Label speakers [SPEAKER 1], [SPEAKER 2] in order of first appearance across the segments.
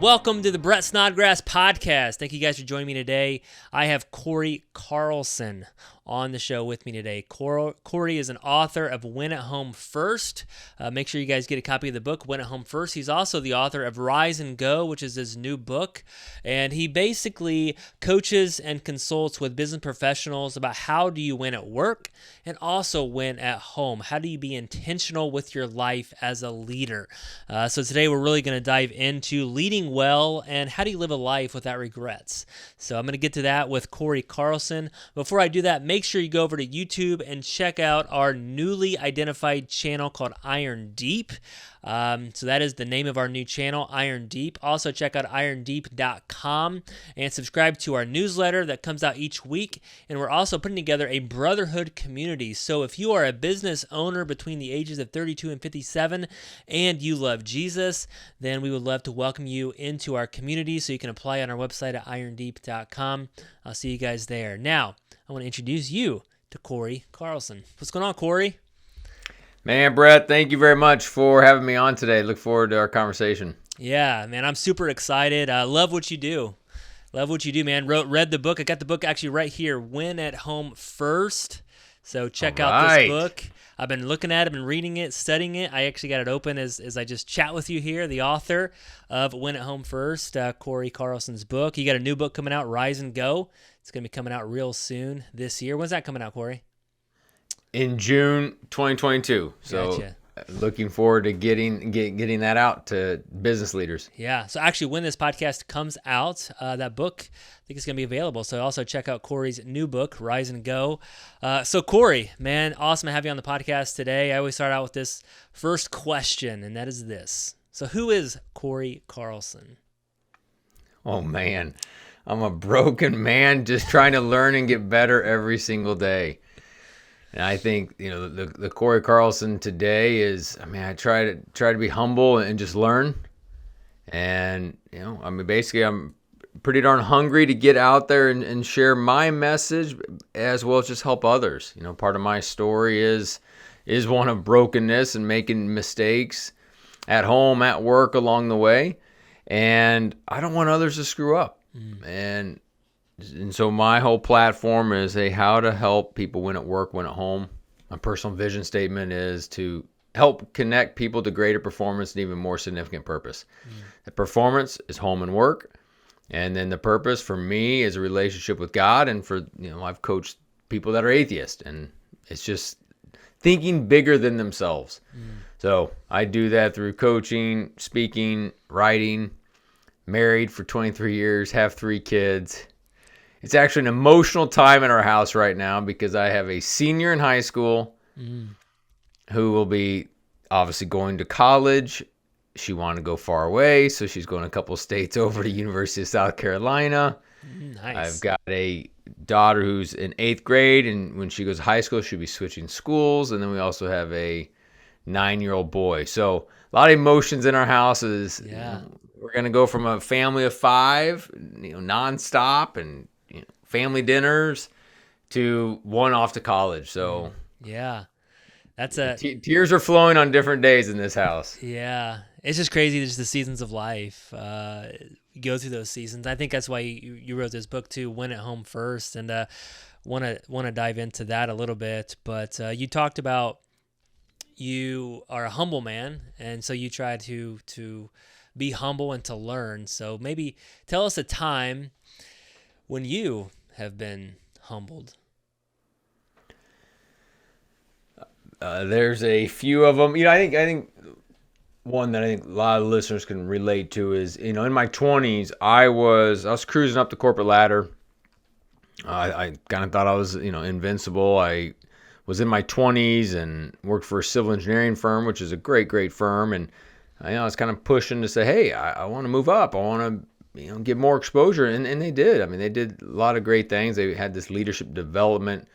[SPEAKER 1] Welcome to the Brett Snodgrass podcast. Thank you guys for joining me today. I have Cory Carlson on the show with me today. Cory is an author of Win at Home First. Make sure you guys get a copy of the book, Win at Home First. He's also the author of Rise and Go, which is his new book. And he basically coaches and consults with business professionals about how do you win at work and also win at home. How do you be intentional with your life as a leader? So today we're really going to dive into leading well and how do you live a life without regrets. So I'm going to get to that with Cory Carlson. Before I do that, make sure you go over to YouTube and check out our newly identified channel called Iron Deep. So that is the name of our new channel, Iron Deep. Also check out irondeep.com and subscribe to our newsletter that comes out each week. And we're also putting together a brotherhood community. So if you are a business owner between the ages of 32 and 57 and you love Jesus, then we would love to welcome you into our community. So you can apply on our website at irondeep.com. I'll see you guys there. Now, I want to introduce you to Cory Carlson. What's going on, Cory?
[SPEAKER 2] Man, Brett, thank you very much for having me on today. Look forward to our conversation.
[SPEAKER 1] Yeah, man, I'm super excited. I love what you do. Love what you do, man. Read the book. I got the book actually right here, Win at Home First. So check out this book. I've been looking at it, been reading it, studying it. I actually got it open as I just chat with you here, the author of Win at Home First, Cory Carlson's book. You got a new book coming out, Rise and Go. It's going to be coming out real soon this year. When's that coming out, Cory?
[SPEAKER 2] In June 2022. So
[SPEAKER 1] Gotcha.
[SPEAKER 2] Looking forward to getting that out to business leaders.
[SPEAKER 1] Yeah. So actually, when this podcast comes out, that book, I think it's going to be available. So also check out Cory's new book, Rise and Go. So Cory, man, awesome to have you on the podcast today. I always start out with this first question, and that is this. So who is Cory Carlson?
[SPEAKER 2] Oh, man. I'm a broken man just trying to learn and get better every single day. And I think, the Cory Carlson today is, I try to be humble and just learn. And, basically I'm pretty darn hungry to get out there and share my message as well as just help others. Part of my story is one of brokenness and making mistakes at home, at work, along the way. And I don't want others to screw up. And so my whole platform is how to help people win at work, win at home. My personal vision statement is to help connect people to greater performance and even more significant purpose. The performance is home and work. And then the purpose for me is a relationship with God. And for, I've coached people that are atheists, and it's just thinking bigger than themselves. So I do that through coaching, speaking, writing. Married for 23 years, have 3 kids. It's actually an emotional time in our house right now because I have a senior in high school who will be obviously going to college. She wanted to go far away, so she's going a couple states over to University of South Carolina.
[SPEAKER 1] Nice.
[SPEAKER 2] I've got a daughter who's in 8th grade, and when she goes to high school, she'll be switching schools. And then we also have a 9-year-old boy. So a lot of emotions in our houses.
[SPEAKER 1] Yeah.
[SPEAKER 2] We're going to go from a family of 5, nonstop and family dinners to one off to college. So
[SPEAKER 1] yeah, that's
[SPEAKER 2] tears are flowing on different days in this house.
[SPEAKER 1] Yeah, it's just crazy. Just the seasons of life. You go through those seasons. I think that's why you wrote this book too, Win at Home First, and want to dive into that a little bit. But you talked about you are a humble man, and so you try to be humble and to learn. So maybe tell us a time when you have been humbled.
[SPEAKER 2] There's a few of them. I think one that I think a lot of listeners can relate to is, in my 20s, I was cruising up the corporate ladder. I kind of thought I was, invincible. I was in my 20s and worked for a civil engineering firm, which is a great, great firm. And I was kind of pushing to say, hey, I want to move up. I want to get more exposure. And they did. They did a lot of great things. They had this leadership development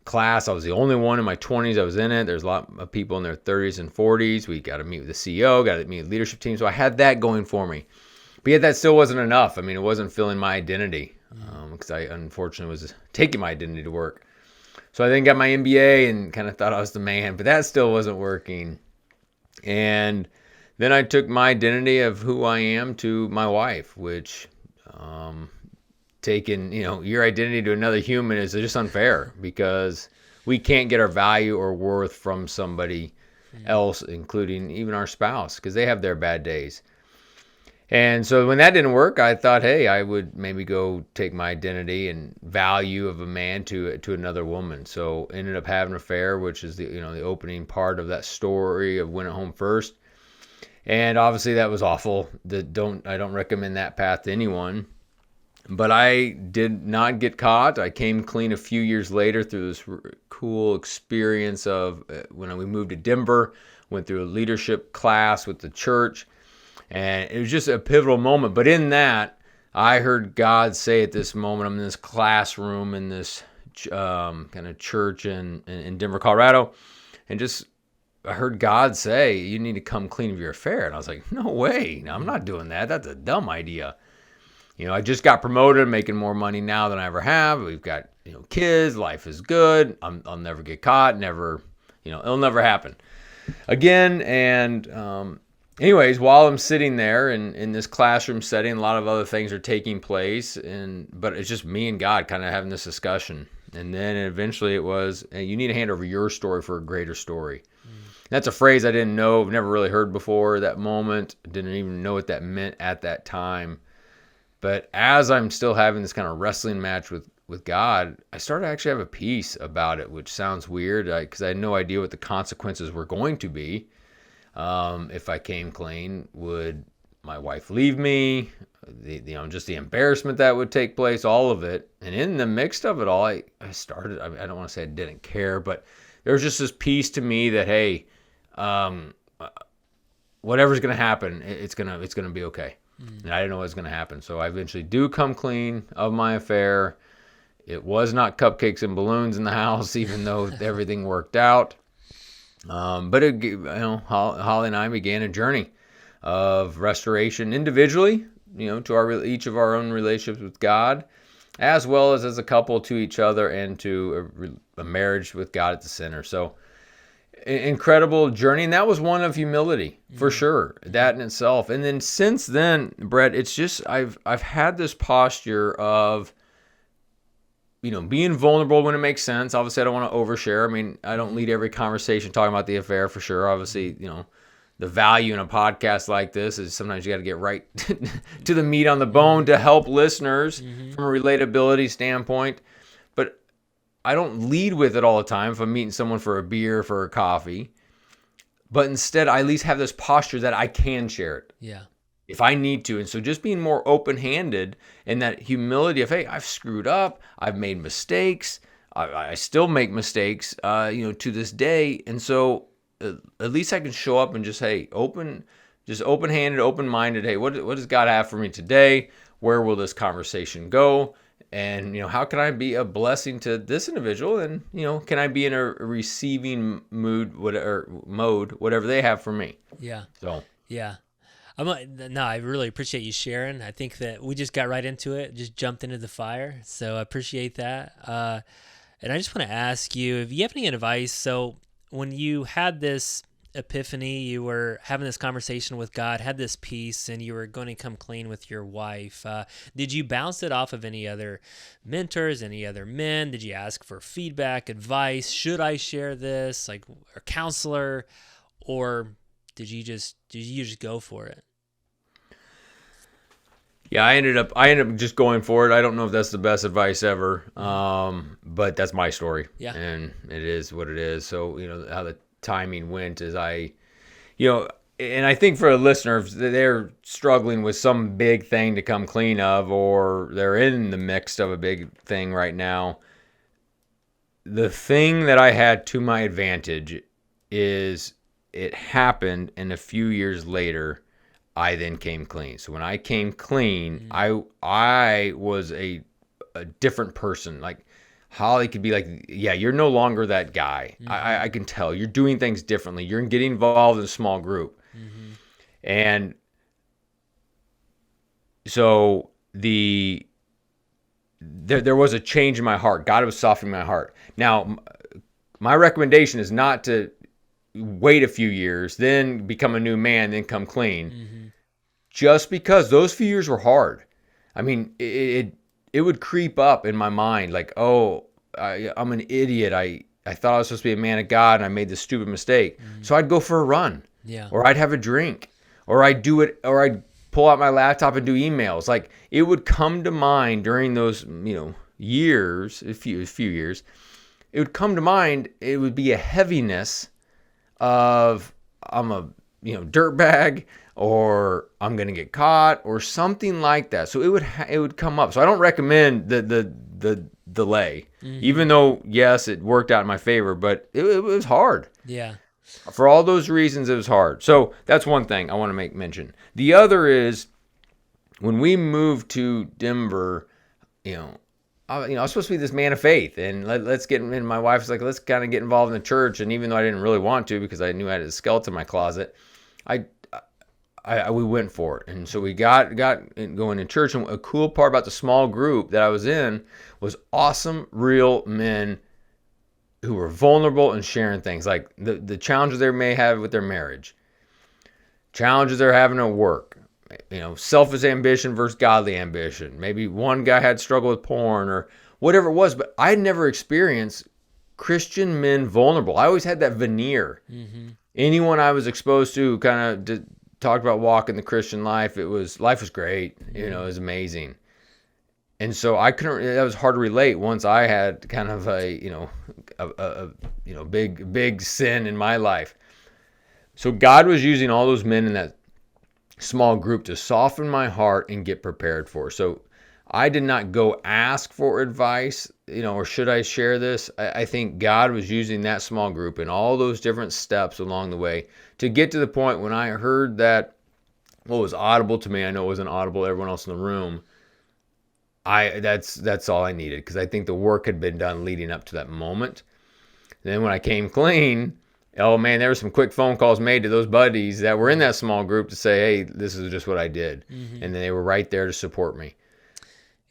[SPEAKER 2] class. I was the only one in my 20s that was in it. There's a lot of people in their 30s and 40s. We got to meet with the CEO, got to meet with the leadership team. So I had that going for me. But yet that still wasn't enough. It wasn't filling my identity because I unfortunately was taking my identity to work. So I then got my MBA and kind of thought I was the man, but that still wasn't working. And then I took my identity of who I am to my wife, which taking, your identity to another human is just unfair, because we can't get our value or worth from somebody else, including even our spouse, because they have their bad days. And so when that didn't work, I thought, hey, I would maybe go take my identity and value of a man to another woman. So ended up having an affair, which is the opening part of that story of Win at Home First. And obviously that was awful. I don't recommend that path to anyone. But I did not get caught. I came clean a few years later through this cool experience of when we moved to Denver, went through a leadership class with the church. And it was just a pivotal moment. But in that, I heard God say at this moment, I'm in this classroom in this kind of church in Denver, Colorado. And I heard God say, you need to come clean of your affair. And I was like, no way. No, I'm not doing that. That's a dumb idea. I just got promoted, making more money now than I ever have. We've got, kids. Life is good. I'll never get caught. Never, it'll never happen again. And anyways, while I'm sitting there in this classroom setting, a lot of other things are taking place, but it's just me and God kind of having this discussion. And then eventually it was, you need to hand over your story for a greater story. That's a phrase I didn't know, I've never really heard before. That moment, didn't even know what that meant at that time. But as I'm still having this kind of wrestling match with God, I started to actually have a peace about it, which sounds weird because I had no idea what the consequences were going to be. If I came clean, would my wife leave me? Just the embarrassment that would take place, all of it. And in the mix of it all, I started, I don't want to say I didn't care, but there was just this peace to me that, hey, whatever's going to happen, it's going to be okay. And I didn't know what was going to happen. So I eventually do come clean of my affair. It was not cupcakes and balloons in the house, even though everything worked out. But Holly and I began a journey of restoration individually, to each of our own relationships with God, as well as a couple to each other and to a marriage with God at the center. So incredible journey. And that was one of humility for sure, that in itself. And then since then, Brett, it's just, I've had this posture of, being vulnerable when it makes sense. Obviously, I don't want to overshare. I mean, I don't lead every conversation talking about the affair for sure. Obviously, the value in a podcast like this is sometimes you got to get right to the meat on the bone to help listeners from a relatability standpoint. But I don't lead with it all the time if I'm meeting someone for a beer, for a coffee. But instead, I at least have this posture that I can share it.
[SPEAKER 1] Yeah.
[SPEAKER 2] If I need to. And so just being more open-handed and that humility of, hey, I've screwed up. I've made mistakes. I still make mistakes, to this day. And so at least I can show up and just, hey, open-handed, open-minded. Hey, what does God have for me today? Where will this conversation go? And, how can I be a blessing to this individual? And, can I be in a receiving mood, whatever they have for me?
[SPEAKER 1] Yeah.
[SPEAKER 2] So.
[SPEAKER 1] Yeah. I really appreciate you sharing. I think that we just got right into it, just jumped into the fire. So I appreciate that. And I just want to ask you if you have any advice. So when you had this epiphany, you were having this conversation with God, had this peace, and you were going to come clean with your wife. Did you bounce it off of any other mentors, any other men? Did you ask for feedback, advice? Should I share this, like a counselor, or did you just go for it?
[SPEAKER 2] Yeah, I ended up just going for it. I don't know if that's the best advice ever, but that's my story.
[SPEAKER 1] Yeah,
[SPEAKER 2] and it is what it is. So how the timing went is and I think for a listener, if they're struggling with some big thing to come clean of, or they're in the mix of a big thing right now, the thing that I had to my advantage is it happened, and a few years later, I then came clean. So when I came clean, I was a different person. Like Holly could be like, yeah, you're no longer that guy. I can tell you're doing things differently. You're getting involved in a small group. And so there was a change in my heart. God was softening my heart. Now, my recommendation is not to wait a few years, then become a new man, then come clean. Just because those few years were hard. I mean, it would creep up in my mind like, oh, I'm an idiot. I thought I was supposed to be a man of God, and I made this stupid mistake. So I'd go for a run, or I'd have a drink, or I'd pull out my laptop and do emails. Like, it would come to mind during those, years, a few years. It would come to mind. It would be a heaviness of I'm a dirtbag, or I'm gonna get caught, or something like that. So it would come up. So I don't recommend the delay, even though yes, it worked out in my favor, but it was hard.
[SPEAKER 1] Yeah.
[SPEAKER 2] For all those reasons, it was hard. So that's one thing I want to make mention. The other is when we moved to Denver, I was supposed to be this man of faith, and let's get in. My wife was like, let's kind of get involved in the church. And even though I didn't really want to, because I knew I had a skeleton in my closet, we went for it. And so we got going to church. And a cool part about the small group that I was in was awesome, real men who were vulnerable and sharing things like the challenges they may have with their marriage, challenges they're having at work, selfish ambition versus godly ambition. Maybe one guy had struggled with porn or whatever it was, but I never experienced Christian men vulnerable. I always had that veneer. Anyone I was exposed to kind of talked about walking the Christian life. Life was great. It was amazing. And so that was hard to relate once I had kind of a big sin in my life. So God was using all those men in that small group to soften my heart and get prepared for. So I did not go ask for advice, or should I share this? I think God was using that small group and all those different steps along the way to get to the point when I heard that what was audible to me, I know it wasn't audible to everyone else in the room. That's all I needed, because I think the work had been done leading up to that moment. And then when I came clean, oh man, there were some quick phone calls made to those buddies that were in that small group to say, hey, this is just what I did. And then they were right there to support me.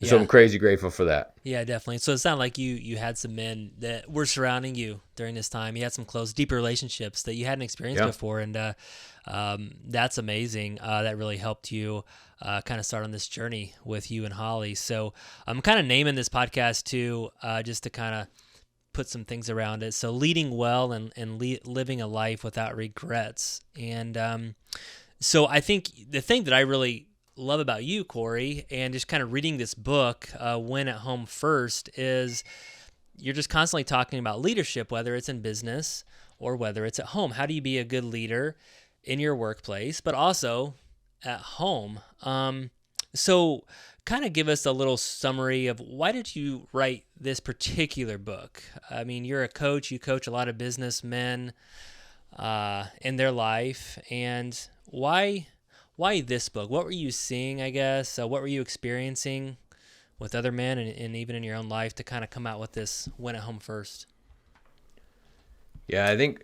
[SPEAKER 2] Yeah. So I'm crazy grateful for that.
[SPEAKER 1] Yeah, definitely. So it sounded like you had some men that were surrounding you during this time. You had some close, deep relationships that you hadn't experienced before. And that's amazing. That really helped you kind of start on this journey with you and Holly. So I'm kind of naming this podcast too, just to kind of put some things around it. So leading well and living a life without regrets. And so I think the thing that I really love about you, Cory, and just kind of reading this book, Win at Home First, is you're just constantly talking about leadership, whether it's in business or whether it's at home. How do you be a good leader in your workplace, but also at home? So kind of give us a little summary of why did you write this particular book? I mean, you're a coach. You coach a lot of businessmen in their life. And why this book? What were you seeing, I guess? What were you experiencing with other men and even in your own life to kind of come out with this Win at Home First?
[SPEAKER 2] Yeah, I think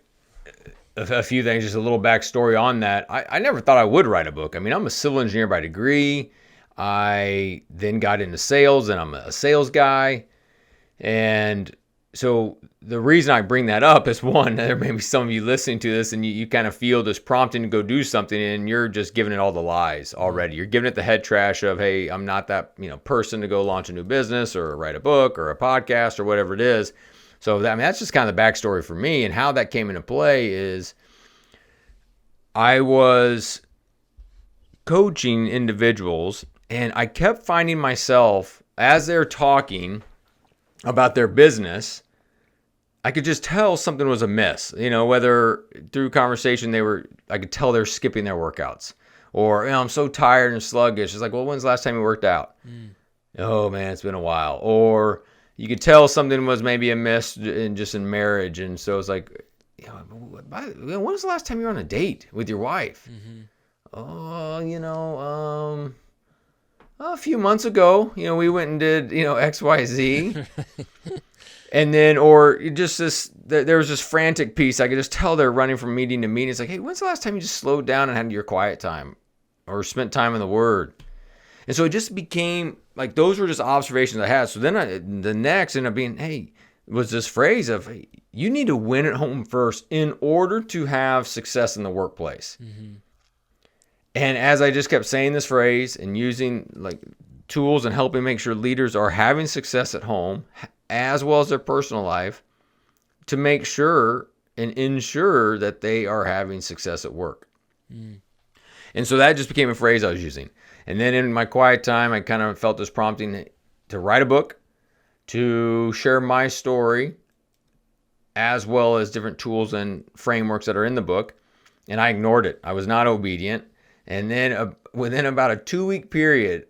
[SPEAKER 2] a few things, just a little backstory on that. I never thought I would write a book. I mean, I'm a civil engineer by degree. I then got into sales, and I'm a sales guy. And so the reason I bring that up is, one, there may be some of you listening to this and you kind of feel this prompting to go do something, and you're just giving it all the lies already. You're giving it the head trash of, hey, I'm not that person to go launch a new business or write a book or a podcast or whatever it is. So that's just kind of the backstory for me. And how that came into play is I was coaching individuals, and I kept finding myself, as they're talking about their business, I could just tell something was amiss. Whether through conversation I could tell they're skipping their workouts, or I'm so tired and sluggish. It's like, well, when's the last time you worked out? Oh man, it's been a while. Or you could tell something was maybe amiss in marriage, and so it's like, when was the last time you were on a date with your wife? Oh, a few months ago, we went and did, X, Y, Z. And then, or just there was this frantic piece. I could just tell they're running from meeting to meeting. It's like, hey, when's the last time you just slowed down and had your quiet time or spent time in the Word? And so it just became like, those were just observations I had. So then the next ended up being, hey, was this phrase of, hey, you need to win at home first in order to have success in the workplace. Mm-hmm. And as I just kept saying this phrase and using like tools and helping make sure leaders are having success at home as well as their personal life, to make sure and ensure that they are having success at work. Mm. And so that just became a phrase I was using. And then in my quiet time, I kind of felt this prompting to write a book, to share my story, as well as different tools and frameworks that are in the book. And I ignored it. I was not obedient. And then within about a 2-week period,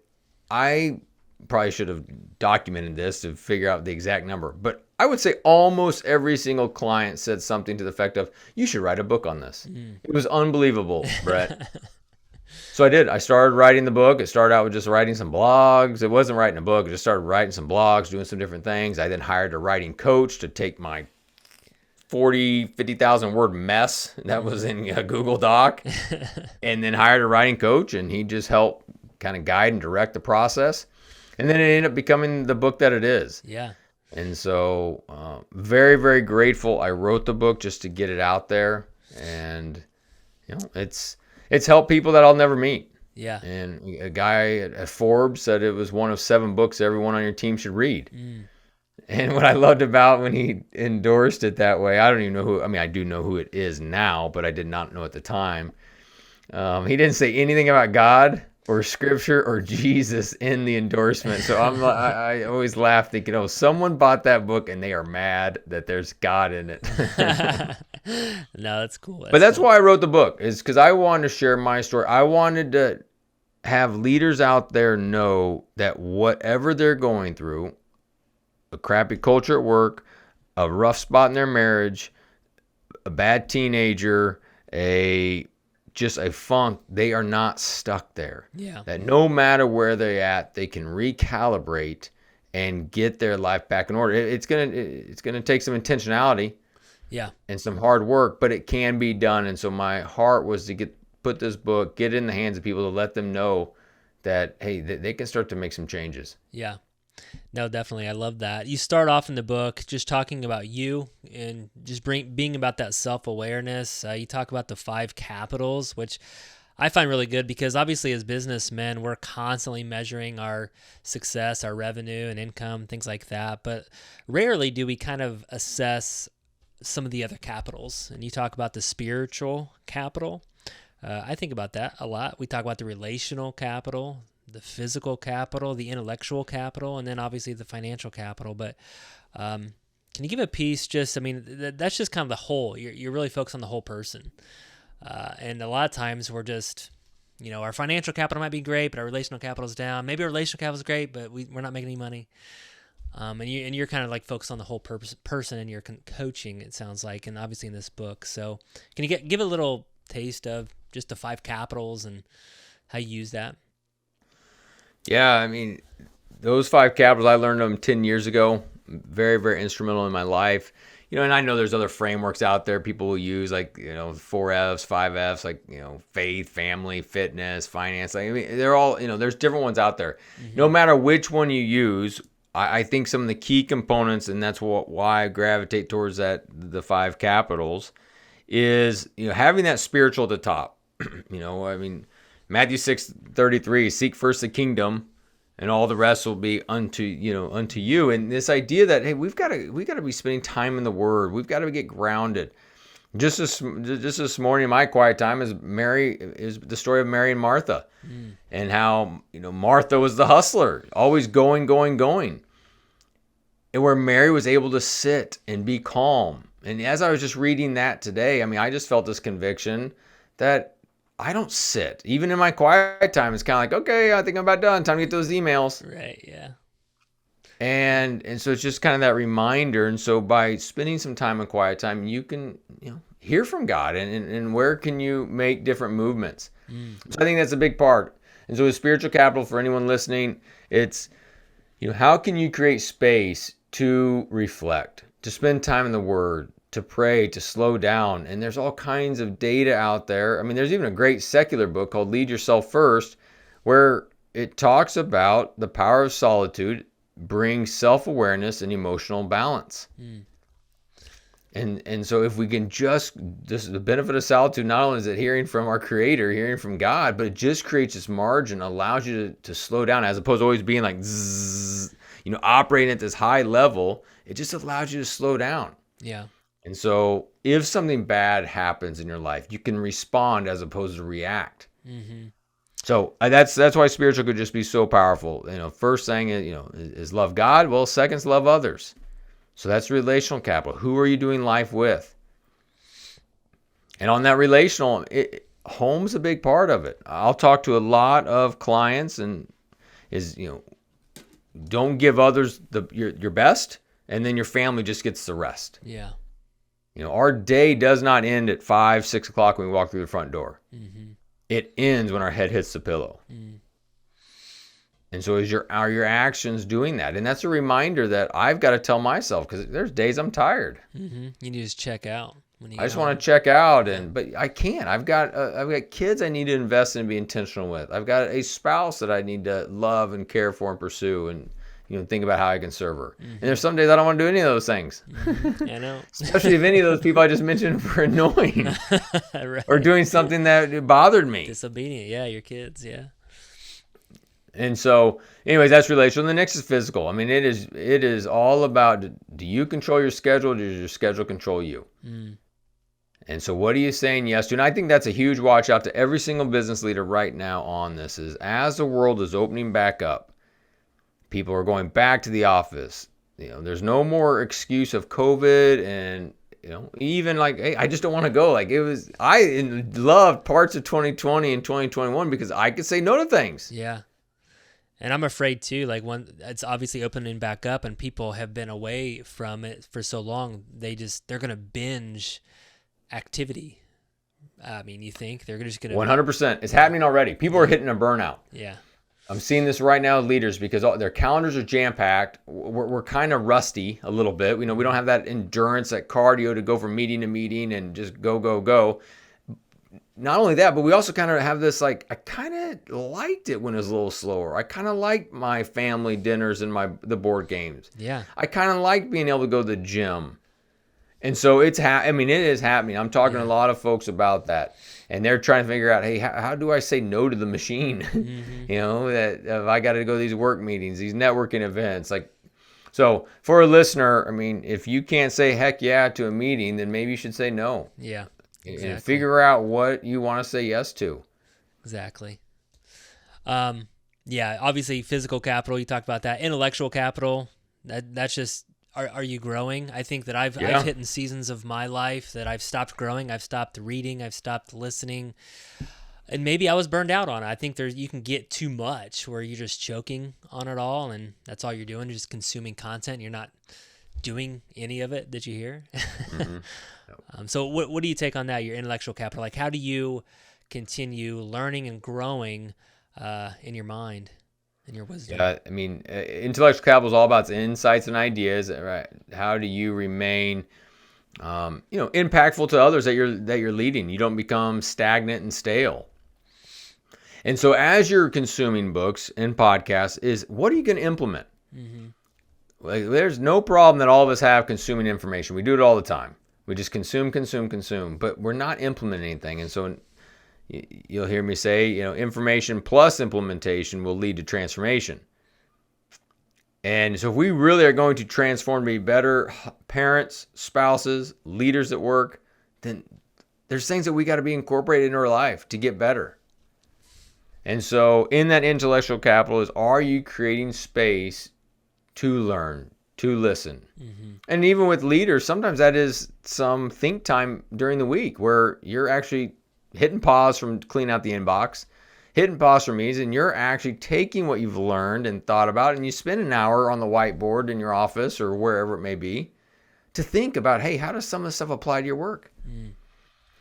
[SPEAKER 2] I probably should have documented this to figure out the exact number, but I would say almost every single client said something to the effect of, you should write a book on this. It was unbelievable, Brett. So I did. I started writing the book. It started out with just writing some blogs. It wasn't writing a book. I just started writing some blogs, doing some different things. I then hired a writing coach to take my 50,000 word mess that was in a Google Doc, and then hired a writing coach, and he just helped kind of guide and direct the process. And then it ended up becoming the book that it is.
[SPEAKER 1] Yeah.
[SPEAKER 2] And so very, very grateful I wrote the book just to get it out there. And, it's helped people that I'll never meet.
[SPEAKER 1] Yeah.
[SPEAKER 2] And a guy at Forbes said it was one of 7 books everyone on your team should read. And what I loved about when he endorsed it that way, I don't even know who, I do know who it is now, but I did not know at the time. He didn't say anything about God or scripture or Jesus in the endorsement. So I always laugh thinking, someone bought that book and they are mad that there's God in it.
[SPEAKER 1] No, that's cool.
[SPEAKER 2] But that's why I wrote the book, is because I wanted to share my story. I wanted to have leaders out there know that whatever they're going through, a crappy culture at work, a rough spot in their marriage, a bad teenager, just a funk, they are not stuck there.
[SPEAKER 1] Yeah.
[SPEAKER 2] That no matter where they're at, they can recalibrate and get their life back in order. It's gonna take some intentionality, and some hard work, but it can be done. And so my heart was to put this book, get it in the hands of people, to let them know that, hey, they can start to make some changes.
[SPEAKER 1] Yeah. No, definitely. I love that. You start off in the book just talking about you and just being about that self-awareness. You talk about the 5 capitals, which I find really good because obviously as businessmen, we're constantly measuring our success, our revenue and income, things like that. But rarely do we kind of assess some of the other capitals. And you talk about the spiritual capital. I think about that a lot. We talk about the relational capital, the physical capital, the intellectual capital, and then obviously the financial capital. But can you give a piece that's just kind of the whole, you're really focused on the whole person. And a lot of times we're just, our financial capital might be great, but our relational capital is down. Maybe our relational capital is great, but we're not making any money. And you're kind of like focused on the whole person in your coaching, it sounds like, and obviously in this book. So can you give a little taste of just the 5 capitals and how you use that?
[SPEAKER 2] Yeah, those 5 capitals, I learned them 10 years ago. Very, very instrumental in my life. And I know there's other frameworks out there people will use, like, 4 F's, 5 F's, like, faith, family, fitness, finance. They're all, there's different ones out there. Mm-hmm. No matter which one you use, I think some of the key components, and that's why I gravitate towards the 5 capitals, is, having that spiritual at the top. Matthew 6:33, seek first the kingdom, and all the rest will be unto you. And this idea that, hey, we got to be spending time in the Word. We've got to get grounded. Just this morning, my quiet time is the story of Mary and Martha, and how Martha was the hustler, always going, and where Mary was able to sit and be calm. And as I was just reading that today, I just felt this conviction that I don't sit. Even in my quiet time, it's kind of like, okay, I think I'm about done. Time to get those emails.
[SPEAKER 1] Right, yeah.
[SPEAKER 2] And so it's just kind of that reminder. And so by spending some time in quiet time, you can hear from God. And where can you make different movements? So I think that's a big part. And so with spiritual capital, for anyone listening, it's, how can you create space to reflect, to spend time in the Word, to pray, to slow down? And there's all kinds of data out there. There's even a great secular book called Lead Yourself First, where it talks about the power of solitude brings self-awareness and emotional balance.
[SPEAKER 1] Mm.
[SPEAKER 2] And so if we can just, this is the benefit of solitude, not only is it hearing from our Creator, hearing from God, but it just creates this margin, allows you to slow down, as opposed to always being like, zzz, operating at this high level. It just allows you to slow down.
[SPEAKER 1] Yeah.
[SPEAKER 2] And so if something bad happens in your life, you can respond as opposed to react.
[SPEAKER 1] Mm-hmm.
[SPEAKER 2] So that's why spiritual could just be so powerful. First thing is love God. Well, second is love others. So that's relational capital. Who are you doing life with? And on that relational, home's a big part of it. I'll talk to a lot of clients and don't give others your best, and then your family just gets the rest.
[SPEAKER 1] Yeah.
[SPEAKER 2] Our day does not end at 5, 6 o'clock when we walk through the front door.
[SPEAKER 1] Mm-hmm.
[SPEAKER 2] It ends when our head hits the pillow.
[SPEAKER 1] Mm.
[SPEAKER 2] And so are your actions doing that? And that's a reminder that I've got to tell myself, because there's days I'm tired.
[SPEAKER 1] Mm-hmm. You need to just check out.
[SPEAKER 2] I just want to check out, but I can't. I've got kids I need to invest in and be intentional with. I've got a spouse that I need to love and care for and pursue, and think about how I can serve her. Mm-hmm. And there's some days I don't want to do any of those things.
[SPEAKER 1] Mm-hmm. I know.
[SPEAKER 2] Especially if any of those people I just mentioned were annoying right. Or doing something that bothered me.
[SPEAKER 1] Disobedient, yeah, your kids, yeah.
[SPEAKER 2] And so, anyways, that's relational. The next is physical. I mean, it is all about, do you control your schedule, or does your schedule control you? Mm. And so what are you saying yes to? And I think that's a huge watch out to every single business leader right now on this, is as the world is opening back up, people are going back to the office. There's no more excuse of COVID, and even like, hey, I just don't want to go. Like I loved parts of 2020 and 2021 because I could say no to things.
[SPEAKER 1] Yeah. And I'm afraid too, like when it's obviously opening back up and people have been away from it for so long, they're going to binge activity. I mean, you think they're just going to
[SPEAKER 2] 100%. It's happening already. People are hitting a burnout.
[SPEAKER 1] Yeah.
[SPEAKER 2] I'm seeing this right now with leaders because their calendars are jam-packed. We're kind of rusty a little bit. We don't have that endurance, that cardio to go from meeting to meeting and just go, go, go. Not only that, but we also kind of have this, like, I kind of liked it when it was a little slower. I kind of liked my family dinners and the board games.
[SPEAKER 1] Yeah.
[SPEAKER 2] I kind of like being able to go to the gym. And so it is happening. I'm talking to a lot of folks about that. And they're trying to figure out, hey, how do I say no to the machine? Mm-hmm. That if I got to go to these work meetings, these networking events. So for a listener, I mean, if you can't say heck yeah to a meeting, then maybe you should say no.
[SPEAKER 1] Yeah. Exactly.
[SPEAKER 2] And figure out what you want to say yes to.
[SPEAKER 1] Exactly. Yeah, obviously physical capital, you talked about that. Intellectual capital, that's just, are you growing? I think that I've hit in seasons of my life that I've stopped growing, I've stopped reading, I've stopped listening, and maybe I was burned out on it. I think you can get too much where you're just choking on it all, and that's all you're doing, you're just consuming content. You're not doing any of it that you hear. Mm-hmm. So what do you take on that, your intellectual capital? Like, how do you continue learning and growing in your mind and your wisdom?
[SPEAKER 2] Yeah, I mean, intellectual capital is all about insights and ideas, right? How do you remain, impactful to others that you're leading? You don't become stagnant and stale. And so as you're consuming books and podcasts, what are you going to implement? Mm-hmm. Like, there's no problem that all of us have consuming information. We do it all the time. We just consume, but we're not implementing anything. And so you'll hear me say, information plus implementation will lead to transformation. And so if we really are going to transform to be better parents, spouses, leaders at work, then there's things that we got to be incorporated in our life to get better. And so in that intellectual capital are you creating space to learn, to listen? Mm-hmm. And even with leaders, sometimes that is some think time during the week where you're actually hitting pause from cleaning out the inbox, hitting pause from meetings, and you're actually taking what you've learned and thought about, and you spend an hour on the whiteboard in your office or wherever it may be to think about, hey, how does some of this stuff apply to your work? Mm.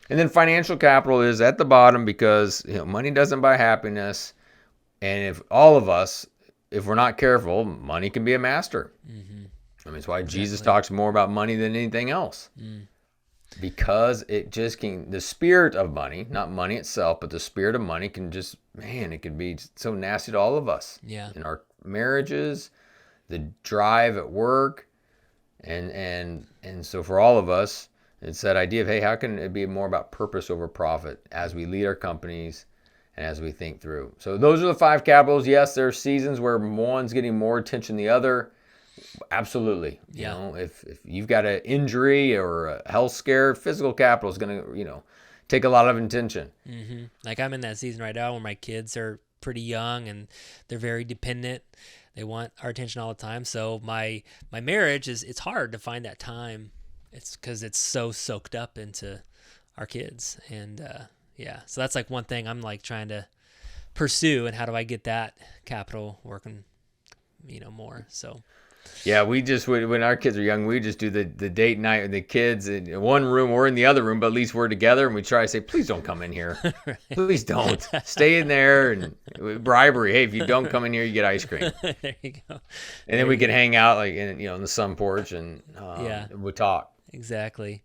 [SPEAKER 2] And then financial capital is at the bottom because money doesn't buy happiness. And if all of us, if we're not careful, money can be a master. Mm-hmm. I mean, it's why Jesus talks more about money than anything else. Mm. Because it just can, the spirit of money, not money itself, but the spirit of money can just, it could be so nasty to all of us.
[SPEAKER 1] Yeah.
[SPEAKER 2] In our marriages, the drive at work, and so for all of us, it's that idea of, hey, how can it be more about purpose over profit as we lead our companies and as we think through? So those are the 5 capitals. Yes, there are seasons where one's getting more attention than the other. Absolutely. You know, if you've got an injury or a health scare, physical capital is going to, take a lot of attention.
[SPEAKER 1] Mm-hmm. Like I'm in that season right now where my kids are pretty young and they're very dependent. They want our attention all the time. So my marriage it's hard to find that time. It's because it's so soaked up into our kids. And so that's like one thing I'm like trying to pursue, and how do I get that capital working, more. So
[SPEAKER 2] yeah, we just, when our kids are young, we just do the date night with the kids in one room. We're in the other room, but at least we're together, and we try to say, please don't come in here.
[SPEAKER 1] Right.
[SPEAKER 2] Please don't. Stay in there. And bribery. Hey, if you don't come in here, you get ice cream.
[SPEAKER 1] There you go.
[SPEAKER 2] And then we can hang out like in the sun porch, and we'll talk.
[SPEAKER 1] Exactly.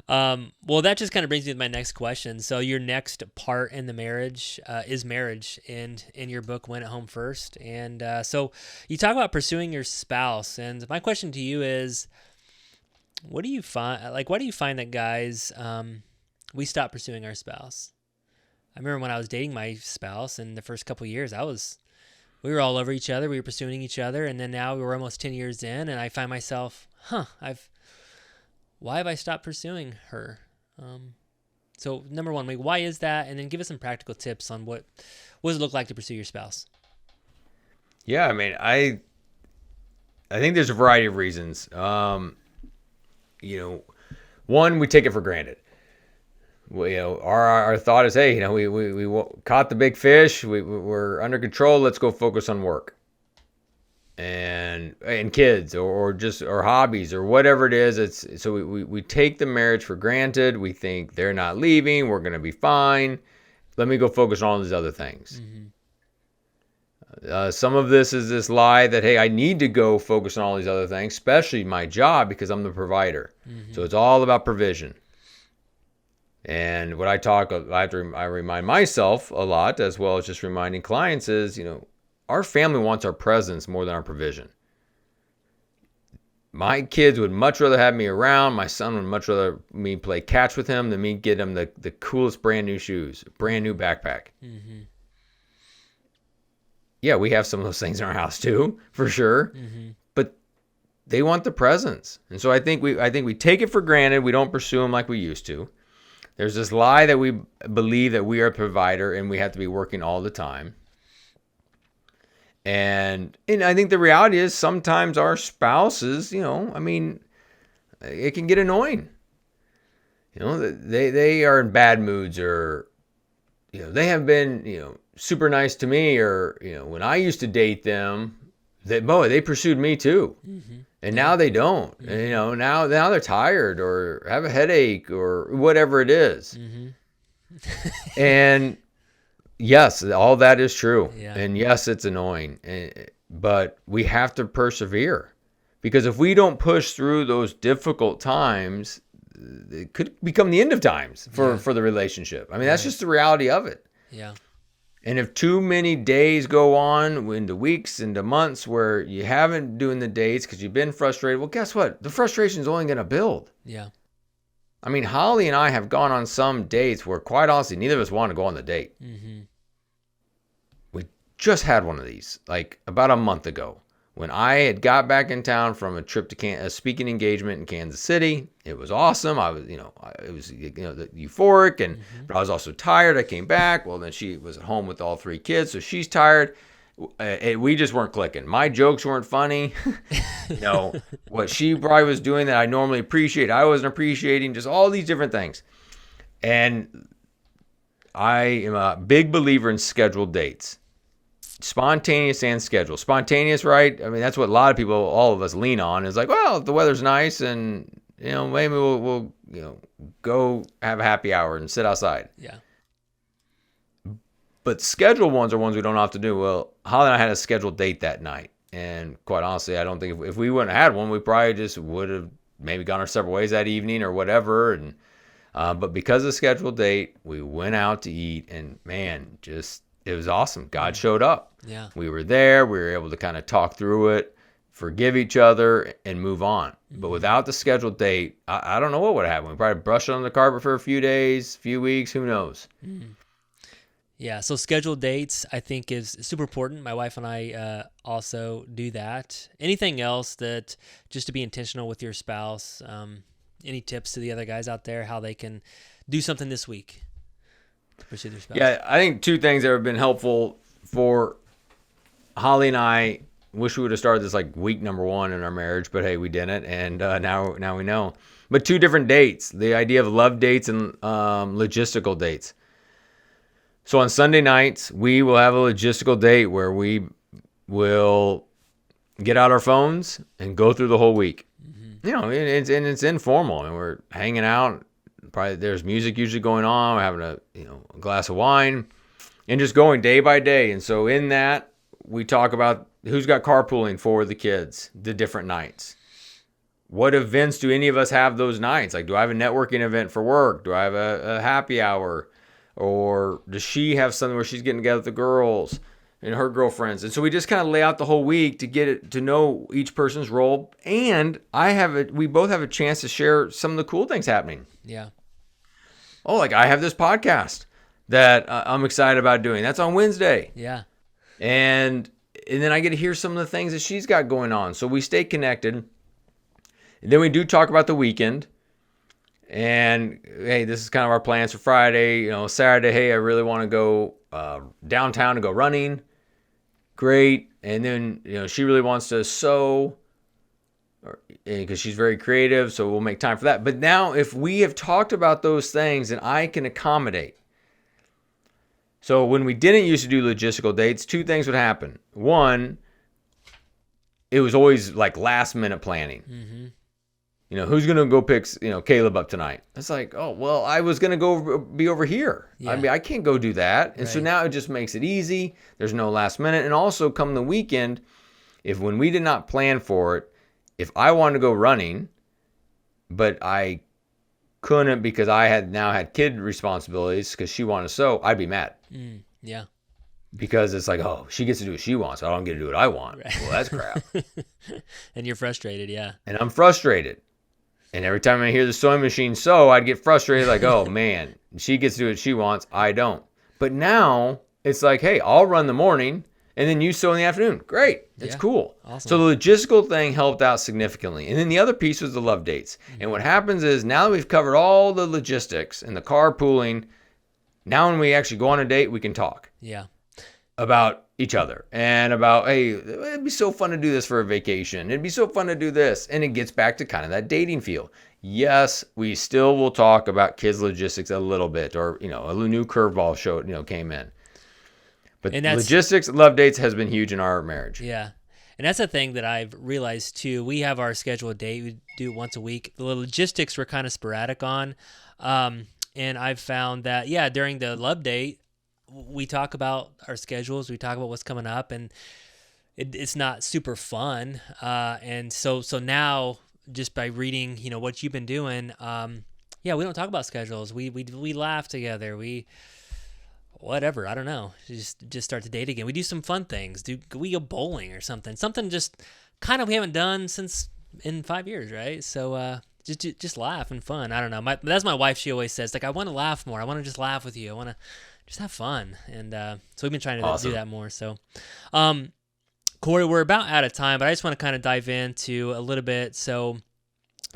[SPEAKER 1] Well, that just kind of brings me to my next question. So your next part in the marriage is marriage, and in your book, Win at Home First. And so you talk about pursuing your spouse. And my question to you is, what do you find? Like, why do you find that guys, we stop pursuing our spouse? I remember when I was dating my spouse, and the first couple of years, we were all over each other. We were pursuing each other. And then now we're almost 10 years in, and I find myself, why have I stopped pursuing her? So number one, why is that? And then give us some practical tips on what does it look like to pursue your spouse?
[SPEAKER 2] Yeah, I mean, I think there's a variety of reasons. One, we take it for granted. Our thought is, hey, we caught the big fish. We're under control. Let's go focus on work and kids or hobbies or whatever it is. So we take the marriage for granted. We think they're not leaving. We're going to be fine. Let me go focus on all these other things. Mm-hmm. Some of this is this lie that, hey, I need to go focus on all these other things, especially my job, because I'm the provider. Mm-hmm. So it's all about provision. And what I remind myself a lot, as well as just reminding clients, is, our family wants our presence more than our provision. My kids would much rather have me around. My son would much rather me play catch with him than me get him the coolest brand new shoes, brand new backpack. Mm-hmm. Yeah, we have some of those things in our house too, for sure. Mm-hmm. But they want the presence. And so I think we take it for granted. We don't pursue them like we used to. There's this lie that we believe that we are a provider and we have to be working all the time. And I think the reality is sometimes our spouses, it can get annoying. They are in bad moods, or, they have been, super nice to me, or, when I used to date them, they pursued me too. Mm-hmm. And now they don't. Mm-hmm. And, now they're tired or have a headache or whatever it is. Mm-hmm. And yes, all that is true. Yeah. And yes, it's annoying. But we have to persevere, because if we don't push through those difficult times, it could become the end of times for the relationship. I mean, that's just the reality of it. Yeah. And if too many days go on into weeks, into months where you haven't doing the dates because you've been frustrated, well, guess what? The frustration is only going to build. Yeah. I mean, Holly and I have gone on some dates where, quite honestly, neither of us want to go on the date. Mm-hmm. We just had one of these, like about a month ago, when I had got back in town from a trip to a speaking engagement in Kansas City. It was awesome. I was, it was, euphoric, and but I was also tired. I came back. Well, then she was at home with all 3 kids, so she's tired. We just weren't clicking. My jokes weren't funny. What she probably was doing that I normally appreciate, I wasn't appreciating. Just all these different things. And I am a big believer in scheduled dates. Spontaneous and scheduled. Spontaneous, right? I mean, that's what a lot of people, all of us, lean on. Is like, well, if the weather's nice, and maybe we'll go have a happy hour and sit outside. Yeah. But scheduled ones are ones we don't have to do. Well, Holly and I had a scheduled date that night, and quite honestly, I don't think if we wouldn't have had one, we probably just would have maybe gone our separate ways that evening or whatever. And but because of the scheduled date, we went out to eat, and man, it was awesome. God showed up. Yeah. We were there. We were able to kind of talk through it. forgive each other, and move on. But without the scheduled date, I don't know what would happen. We probably brush it on the carpet for a few days, few weeks, who knows?
[SPEAKER 1] Yeah, so scheduled dates I think is super important. My wife and I also do that. Anything else that just to be intentional with your spouse? Any tips to the other guys out there how they can do something this week to pursue their spouse?
[SPEAKER 2] Yeah, I think two things that have been helpful for Holly and I. Wish we would have started this like week number 1 in our marriage, but hey, we didn't, and now we know. But 2 different dates: the idea of love dates and logistical dates. So on Sunday nights, we will have a logistical date where we will get out our phones and go through the whole week. You know, it's informal, and we're hanging out. Probably there's music usually going on. We're having a glass of wine, and just going day by day. And so in that, we talk about who's got carpooling for the kids, the different nights. What events do any of us have those nights? Like, do I have a networking event for work? Do I have a happy hour? Or does she have something where she's getting together with the girls and her girlfriends? And so we just kind of lay out the whole week to get it to know each person's role. And we both have a chance to share some of the cool things happening.
[SPEAKER 1] Yeah.
[SPEAKER 2] Oh, like I have this podcast that I'm excited about doing. That's on Wednesday.
[SPEAKER 1] Yeah.
[SPEAKER 2] And then I get to hear some of the things that she's got going on. So we stay connected. And then we do talk about the weekend. And hey, this is kind of our plans for Friday. Saturday, hey, I really want to go downtown to go running. Great. And then, she really wants to sew because she's very creative. So we'll make time for that. But now if we have talked about those things, then I can accommodate. So when we didn't used to do logistical dates, 2 things would happen. One, it was always like last minute planning. Mm-hmm. Who's going to go pick, Caleb up tonight? It's like, oh, well, I was going to go be over here. Yeah. I mean, I can't go do that. And so now it just makes it easy. There's no last minute. And also come the weekend, when we did not plan for it, if I wanted to go running, but I couldn't because I had now had kid responsibilities because she wanted to sew, I'd be mad.
[SPEAKER 1] Yeah.
[SPEAKER 2] Because it's like, oh, she gets to do what she wants. I don't get to do what I want. Right. Well, that's crap.
[SPEAKER 1] And you're frustrated, yeah.
[SPEAKER 2] And I'm frustrated. And every time I hear the sewing machine sew, I'd get frustrated like, oh, man, she gets to do what she wants. I don't. But now it's like, hey, I'll run the morning and then you sew in the afternoon. Great. That's cool. Awesome. So the logistical thing helped out significantly. And then the other piece was the love dates. Mm-hmm. And what happens is now that we've covered all the logistics and the carpooling, now when we actually go on a date, we can talk.
[SPEAKER 1] Yeah.
[SPEAKER 2] About each other and about, hey, it'd be so fun to do this for a vacation. It'd be so fun to do this. And it gets back to kind of that dating feel. Yes, we still will talk about kids' logistics a little bit, or, a new curveball show, came in. But logistics, love dates has been huge in our marriage.
[SPEAKER 1] Yeah. And that's a thing that I've realized too. We have our scheduled date. We do it once a week. The logistics we're kind of sporadic on. And I've found that, during the love date, we talk about our schedules. We talk about what's coming up, and it's not super fun. And so now, just by reading, what you've been doing, we don't talk about schedules. We laugh together. Whatever, I don't know. Just start the date again. We do some fun things. We go bowling or something? Something just kind of we haven't done since in 5 years, right? So just laugh and fun. I don't know. That's my wife. She always says, like, I want to laugh more. I want to just laugh with you. I want to just have fun. And so we've been trying to do that more. So, Cory, we're about out of time, but I just want to kind of dive into a little bit. So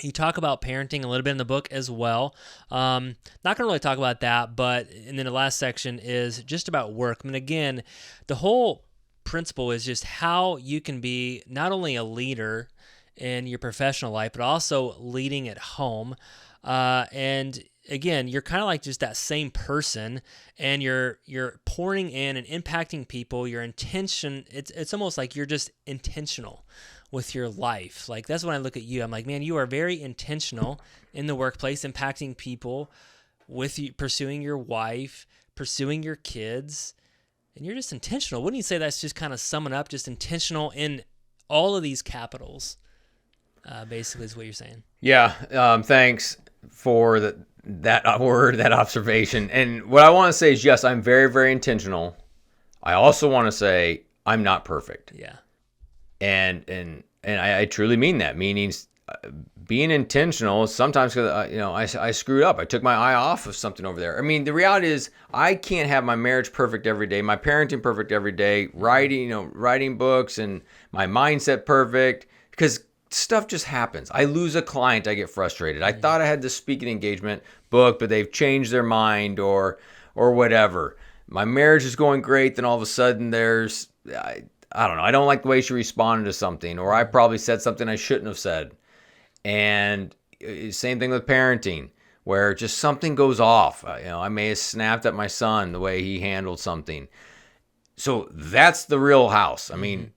[SPEAKER 1] you talk about parenting a little bit in the book as well. Not going to really talk about that, and then the last section is just about work. I mean, again, the whole principle is just how you can be not only a leader in your professional life, but also leading at home. And again, you're kind of like just that same person, and you're pouring in and impacting people. Your intention, it's almost like you're just intentional with your life. Like, that's when I look at you. I'm like, man, you are very intentional in the workplace, impacting people with you, pursuing your wife, pursuing your kids, and you're just intentional. Wouldn't you say that's just kind of summing up, just intentional in all of these capitals? Basically, is what you're saying.
[SPEAKER 2] Yeah. Thanks for that word, that observation. And what I want to say is, yes, I'm very, very intentional. I also want to say I'm not perfect.
[SPEAKER 1] Yeah.
[SPEAKER 2] And and I truly mean that, meaning being intentional. Sometimes, because I screwed up. I took my eye off of something over there. I mean, the reality is I can't have my marriage perfect every day, my parenting perfect every day, writing books and my mindset perfect, because stuff just happens. I lose a client, I get frustrated. I thought I had this speaking engagement book, but they've changed their mind or whatever. My marriage is going great, then all of a sudden there's, I don't know, I don't like the way she responded to something, or I probably said something I shouldn't have said. And same thing with parenting, where just something goes off. I may have snapped at my son the way he handled something. So that's the real house. I mean,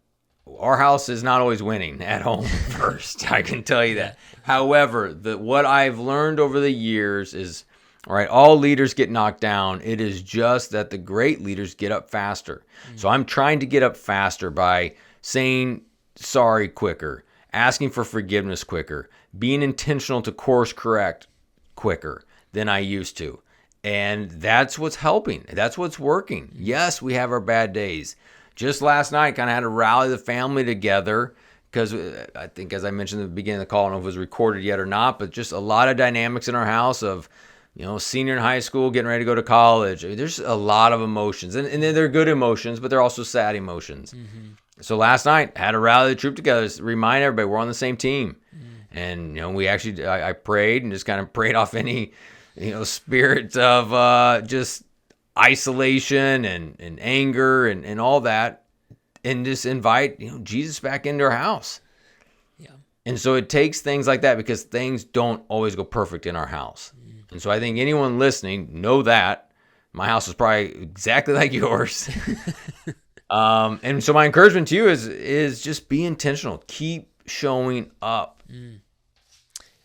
[SPEAKER 2] our house is not always winning at home first. I can tell you that. However, what I've learned over the years is, all right, all leaders get knocked down. It is just that the great leaders get up faster. So I'm trying to get up faster by saying sorry quicker, asking for forgiveness quicker, being intentional to course correct quicker than I used to. And that's what's helping. That's what's working. Yes, we have our bad days. Just last night, kind of had to rally the family together because I think, as I mentioned at the beginning of the call, I don't know if it was recorded yet or not, but just a lot of dynamics in our house of, senior in high school, getting ready to go to college. There's a lot of emotions, and they're good emotions, but they're also sad emotions. So last night, I had to rally the troop together, remind everybody we're on the same team. And, we actually, I prayed and just kind of prayed off any, spirit of just isolation and anger and all that, and just invite Jesus back into our house. And so it takes things like that, because things don't always go perfect in our house. And so I think anyone listening know that my house is probably exactly like yours. And so my encouragement to you is just be intentional, keep showing up. And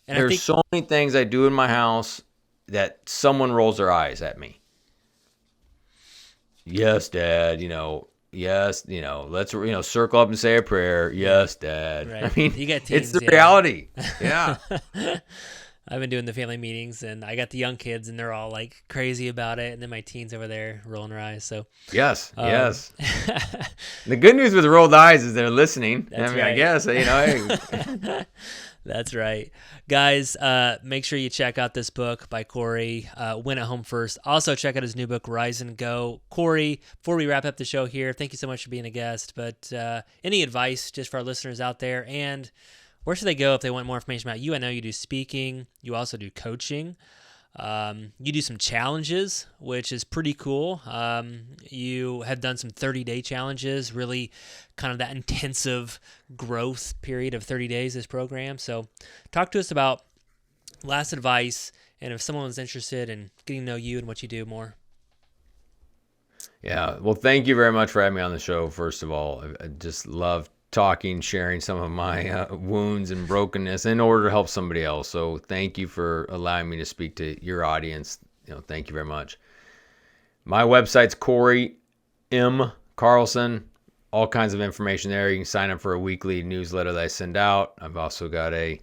[SPEAKER 2] there's so many things I do in my house that someone rolls their eyes at me. Yes, Dad, yes, let's, circle up and say a prayer. Yes, Dad.
[SPEAKER 1] Right.
[SPEAKER 2] I mean,
[SPEAKER 1] you got teens,
[SPEAKER 2] it's the reality. Yeah.
[SPEAKER 1] I've been doing the family meetings, and I got the young kids, and they're all like crazy about it. And then my teens over there rolling their eyes. So
[SPEAKER 2] yes. The good news with rolled eyes is they're listening.
[SPEAKER 1] Right.
[SPEAKER 2] I guess, hey.
[SPEAKER 1] That's right. Guys, make sure you check out this book by Cory, Win at Home First. Also, check out his new book, Rise and Go. Cory, before we wrap up the show here, thank you so much for being a guest. But any advice just for our listeners out there? And where should they go if they want more information about you? I know you do speaking. You also do coaching. You do some challenges, which is pretty cool. You have done some 30-day challenges, really kind of that intensive growth period of 30 days, this program. So talk to us about last advice, and if someone was interested in getting to know you and what you do more.
[SPEAKER 2] Yeah, well, thank you very much for having me on the show, first of all. I just love talking, sharing some of my wounds and brokenness in order to help somebody else. So thank you for allowing me to speak to your audience. Thank you very much. My website's Cory M. Carlson. All kinds of information there. You can sign up for a weekly newsletter that I send out. I've also got a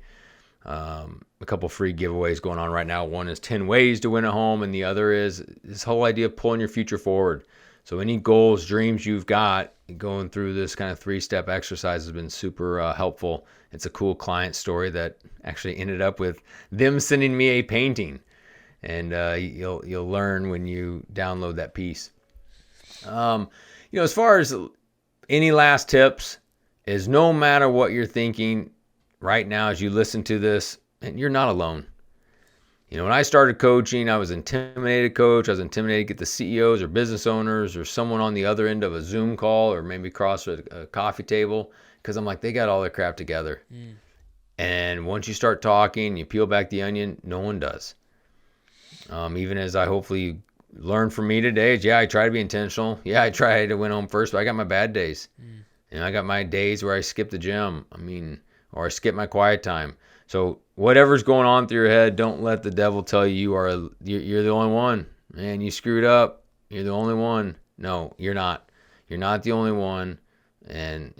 [SPEAKER 2] couple free giveaways going on right now. One is 10 ways to win at home, and the other is this whole idea of pulling your future forward. So any goals, dreams you've got, going through this kind of 3-step exercise has been super helpful. It's a cool client story that actually ended up with them sending me a painting, and you'll learn when you download that piece. As far as any last tips is, no matter what you're thinking right now as you listen to this, and you're not alone. When I started coaching, I was intimidated, coach. I was intimidated to get the CEOs or business owners or someone on the other end of a Zoom call or maybe across a coffee table, because I'm like, they got all their crap together. And once you start talking, you peel back the onion, no one does. Even as I hopefully learned from me today, I try to be intentional. I try to win home first, but I got my bad days. I got my days where I skip the gym. Or I skip my quiet time. So whatever's going on through your head, don't let the devil tell you you're the only one. Man, you screwed up. You're the only one. No, you're not. You're not the only one. And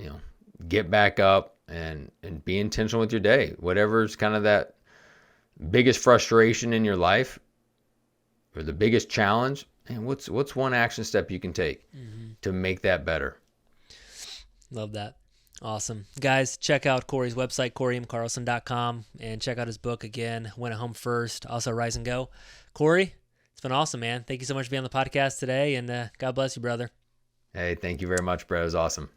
[SPEAKER 2] get back up and be intentional with your day. Whatever's kind of that biggest frustration in your life or the biggest challenge, and what's one action step you can take to make that better?
[SPEAKER 1] Love that. Awesome. Guys, check out Cory's website, corymcarlson.com, and check out his book again, Win at Home First, also Rise and Go. Cory, it's been awesome, man. Thank you so much for being on the podcast today, and God bless you, brother.
[SPEAKER 2] Hey, thank you very much, Brett. It was awesome.